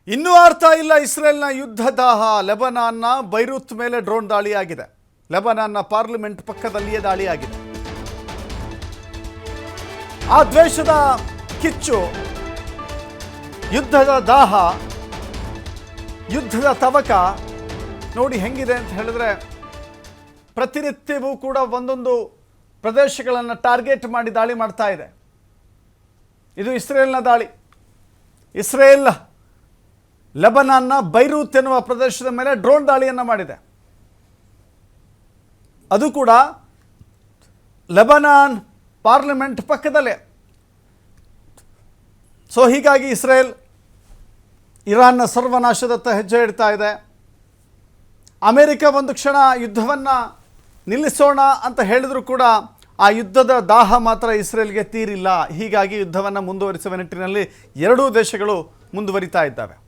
ಇನ್ನೂ ಅರ್ಥ ಇಲ್ಲ ಇಸ್ರೇಲ್ನ ಯುದ್ಧ ದಾಹ. ಲೆಬನಾನ್ನ ಬೈರೂತ್ ಮೇಲೆ ಡ್ರೋನ್ ದಾಳಿಯಾಗಿದೆ. ಲೆಬನಾನ್ನ ಪಾರ್ಲಿಮೆಂಟ್ ಪಕ್ಕದಲ್ಲಿಯೇ ದಾಳಿಯಾಗಿದೆ. ಆ ದ್ವೇಷದ ಕಿಚ್ಚು, ಯುದ್ಧದ ದಾಹ, ಯುದ್ಧದ ತವಕ ನೋಡಿ ಹೆಂಗಿದೆ ಅಂತ ಹೇಳಿದ್ರೆ, ಪ್ರತಿನಿತ್ಯವೂ ಕೂಡ ಒಂದೊಂದು ಪ್ರದೇಶಗಳನ್ನು ಟಾರ್ಗೆಟ್ ಮಾಡಿ ದಾಳಿ ಮಾಡ್ತಾ ಇದೆ. ಇದು ಇಸ್ರೇಲ್ನ ದಾಳಿ. ಇಸ್ರೇಲ್ ಲೆಬನಾನ್ನ ಬೈರೂತ್ ಎನ್ನುವ ಪ್ರದೇಶದ ಮೇಲೆ ಡ್ರೋನ್ ದಾಳಿಯನ್ನು ಮಾಡಿದೆ. ಅದು ಕೂಡ ಲೆಬನಾನ್ ಪಾರ್ಲಿಮೆಂಟ್ ಪಕ್ಕದಲ್ಲೇ. ಸೊ ಹೀಗಾಗಿ ಇಸ್ರೇಲ್ ಇರಾನ್ನ ಸರ್ವನಾಶದತ್ತ ಹೆಜ್ಜೆ ಇಡ್ತಾ ಇದೆ. ಅಮೆರಿಕ ಒಂದು ಕ್ಷಣ ಯುದ್ಧವನ್ನು ನಿಲ್ಲಿಸೋಣ ಅಂತ ಹೇಳಿದರೂ ಕೂಡ ಆ ಯುದ್ಧದ ದಾಹ ಮಾತ್ರ ಇಸ್ರೇಲ್ಗೆ ತೀರಿಲ್ಲ. ಹೀಗಾಗಿ ಯುದ್ಧವನ್ನು ಮುಂದುವರಿಸುವ ನಿಟ್ಟಿನಲ್ಲಿ ಎರಡೂ ದೇಶಗಳು ಮುಂದುವರಿತಾ ಇದ್ದಾವೆ.